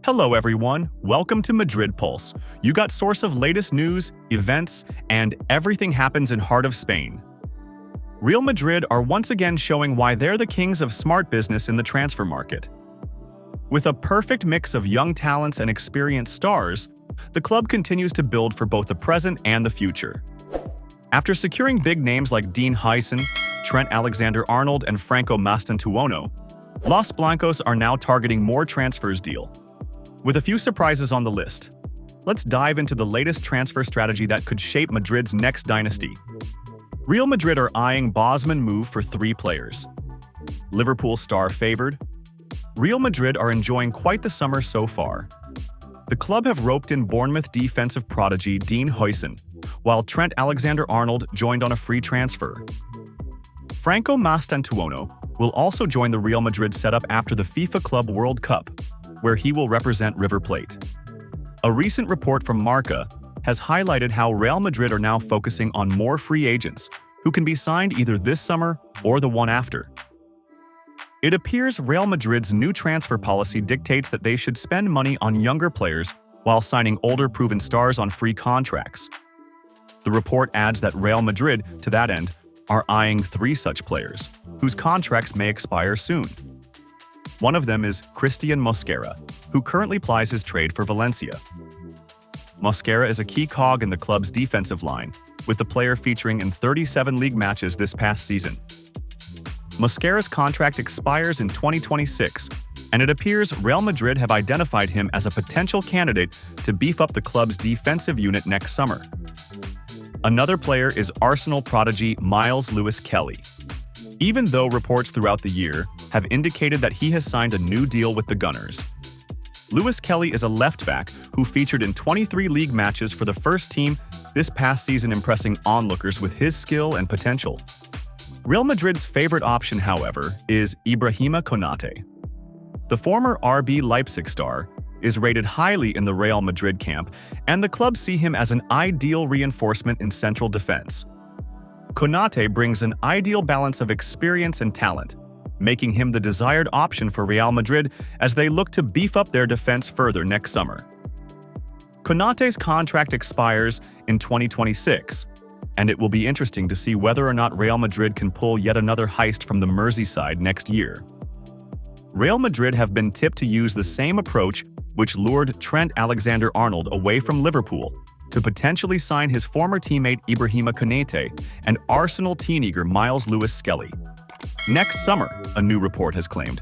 Hello everyone, welcome to Madrid Pulse. You got source of latest news, events, and everything happens in heart of Spain. Real Madrid are once again showing why they're the kings of smart business in the transfer market. With a perfect mix of young talents and experienced stars, the club continues to build for both the present and the future. After securing big names like Dean Huijsen, Trent Alexander-Arnold, and Franco Mastantuono, Los Blancos are now targeting more transfers deal. With a few surprises on the list, let's dive into the latest transfer strategy that could shape Madrid's next dynasty. Real Madrid are eyeing Bosman move for 3 players. Liverpool star favored. Real Madrid are enjoying quite the summer so far. The club have roped in Bournemouth defensive prodigy Dean Huijsen, while Trent Alexander-Arnold joined on a free transfer. Franco Mastantuono will also join the Real Madrid setup after the FIFA Club World Cup, where he will represent River Plate. A recent report from Marca has highlighted how Real Madrid are now focusing on more free agents who can be signed either this summer or the one after. It appears Real Madrid's new transfer policy dictates that they should spend money on younger players while signing older proven stars on free contracts. The report adds that Real Madrid, to that end, are eyeing 3 such players, whose contracts may expire soon. One of them is Cristian Mosquera, who currently plies his trade for Valencia. Mosquera is a key cog in the club's defensive line, with the player featuring in 37 league matches this past season. Mosquera's contract expires in 2026, and it appears Real Madrid have identified him as a potential candidate to beef up the club's defensive unit next summer. Another player is Arsenal prodigy Lewis-Skelly. Even though reports throughout the year have indicated that he has signed a new deal with the Gunners. Lewis-Skelly is a left-back who featured in 23 league matches for the first team this past season, impressing onlookers with his skill and potential. Real Madrid's favorite option, however, is Ibrahima Konate. The former RB Leipzig star is rated highly in the Real Madrid camp, and the club see him as an ideal reinforcement in central defense. Konate brings an ideal balance of experience and talent, making him the desired option for Real Madrid as they look to beef up their defense further next summer. Konate's contract expires in 2026, and it will be interesting to see whether or not Real Madrid can pull yet another heist from the Merseyside next year. Real Madrid have been tipped to use the same approach which lured Trent Alexander-Arnold away from Liverpool to potentially sign his former teammate Ibrahima Konate and Arsenal teenager Lewis-Skelly. Next summer, a new report has claimed.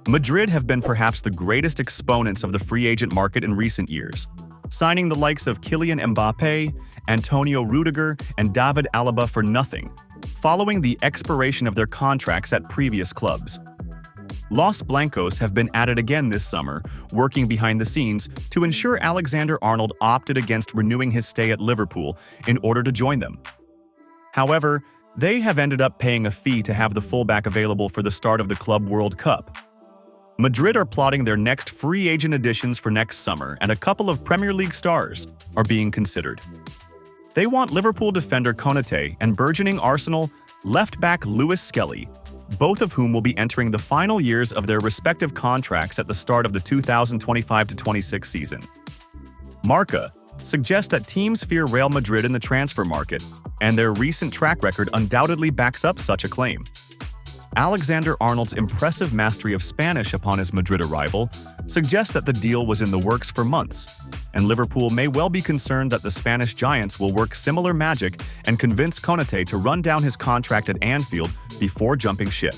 Madrid have been perhaps the greatest exponents of the free agent market in recent years, signing the likes of Kylian Mbappé, Antonio Rudiger, and David Alaba for nothing, following the expiration of their contracts at previous clubs. Los Blancos have been at it again this summer, working behind the scenes to ensure Alexander-Arnold opted against renewing his stay at Liverpool in order to join them. However, they have ended up paying a fee to have the fullback available for the start of the Club World Cup. Madrid are plotting their next free agent additions for next summer, and a couple of Premier League stars are being considered. They want Liverpool defender Konate and burgeoning Arsenal left-back Lewis-Skelly, both of whom will be entering the final years of their respective contracts at the start of the 2025-26 season. Marca suggests that teams fear Real Madrid in the transfer market, and their recent track record undoubtedly backs up such a claim. Alexander-Arnold's impressive mastery of Spanish upon his Madrid arrival suggests that the deal was in the works for months, and Liverpool may well be concerned that the Spanish giants will work similar magic and convince Konate to run down his contract at Anfield before jumping ship.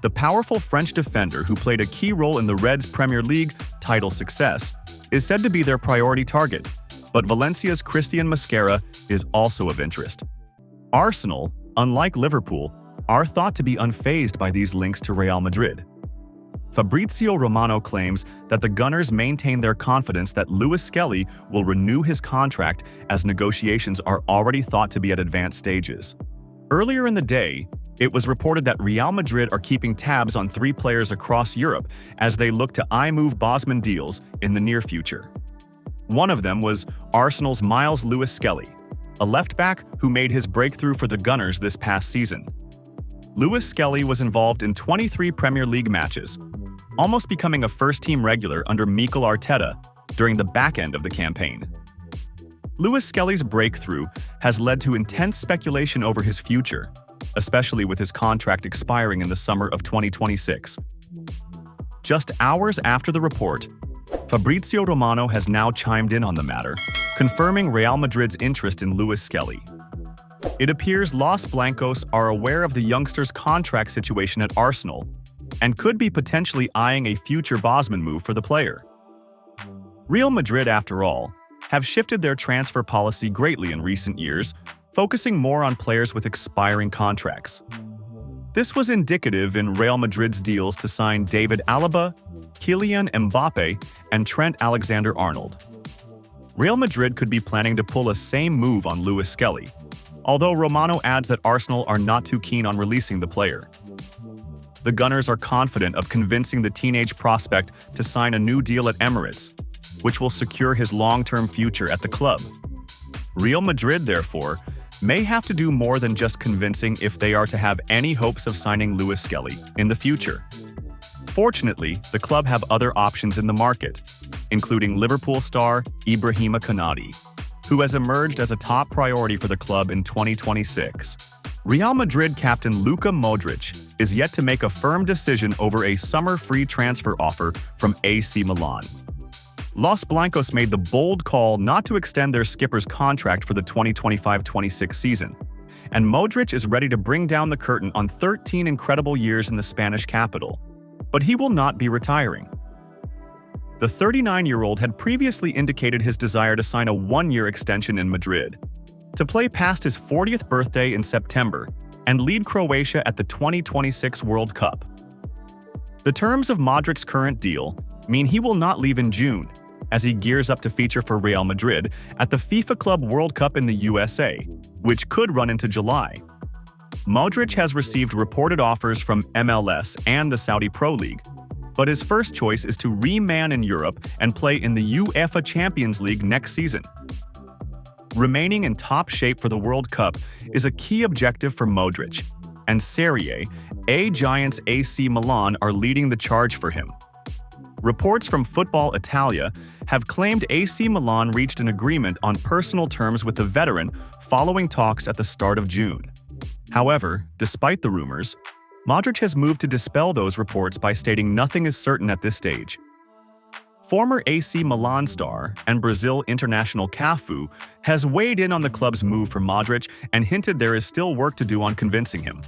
The powerful French defender who played a key role in the Reds' Premier League title success is said to be their priority target, but Valencia's Cristian Mosquera is also of interest. Arsenal, unlike Liverpool, are thought to be unfazed by these links to Real Madrid. Fabrizio Romano claims that the Gunners maintain their confidence that Lewis-Skelly will renew his contract as negotiations are already thought to be at advanced stages. Earlier in the day, it was reported that Real Madrid are keeping tabs on 3 players across Europe as they look to move Bosman deals in the near future. One of them was Arsenal's Lewis-Skelly, a left-back who made his breakthrough for the Gunners this past season. Lewis-Skelly was involved in 23 Premier League matches, almost becoming a first-team regular under Mikel Arteta during the back end of the campaign. Lewis-Skelly's breakthrough has led to intense speculation over his future, especially with his contract expiring in the summer of 2026. Just hours after the report, Fabrizio Romano has now chimed in on the matter, confirming Real Madrid's interest in Lewis-Skelly. It appears Los Blancos are aware of the youngster's contract situation at Arsenal and could be potentially eyeing a future Bosman move for the player. Real Madrid, after all, have shifted their transfer policy greatly in recent years, focusing more on players with expiring contracts. This was indicative in Real Madrid's deals to sign David Alaba, Kylian Mbappe, and Trent Alexander-Arnold. Real Madrid could be planning to pull a same move on Lewis-Skelly, although Romano adds that Arsenal are not too keen on releasing the player. The Gunners are confident of convincing the teenage prospect to sign a new deal at Emirates, which will secure his long-term future at the club. Real Madrid, therefore, may have to do more than just convincing if they are to have any hopes of signing Lewis-Skelly in the future. Fortunately, the club have other options in the market, including Liverpool star Ibrahima Konate, who has emerged as a top priority for the club in 2026. Real Madrid captain Luka Modric is yet to make a firm decision over a summer free transfer offer from AC Milan. Los Blancos made the bold call not to extend their skipper's contract for the 2025-26 season, and Modric is ready to bring down the curtain on 13 incredible years in the Spanish capital. But he will not be retiring. The 39-year-old had previously indicated his desire to sign a one-year extension in Madrid, to play past his 40th birthday in September and lead Croatia at the 2026 World Cup. The terms of Modric's current deal mean he will not leave in June, as he gears up to feature for Real Madrid at the FIFA Club World Cup in the USA, which could run into July. Modric has received reported offers from MLS and the Saudi Pro League, but his first choice is to re-man in Europe and play in the UEFA Champions League next season. Remaining in top shape for the World Cup is a key objective for Modric, and Serie A giants AC Milan are leading the charge for him. Reports from Football Italia have claimed AC Milan reached an agreement on personal terms with the veteran following talks at the start of June. However, despite the rumors, Modric has moved to dispel those reports by stating nothing is certain at this stage. Former AC Milan star and Brazil international Cafu has weighed in on the club's move for Modric and hinted there is still work to do on convincing him.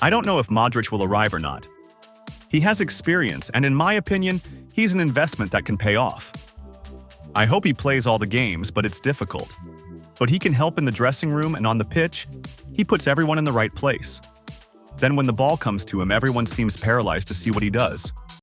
I don't know if Modric will arrive or not. He has experience, and in my opinion, he's an investment that can pay off. I hope he plays all the games, but it's difficult. But he can help in the dressing room and on the pitch. He puts everyone in the right place. Then when the ball comes to him, everyone seems paralyzed to see what he does.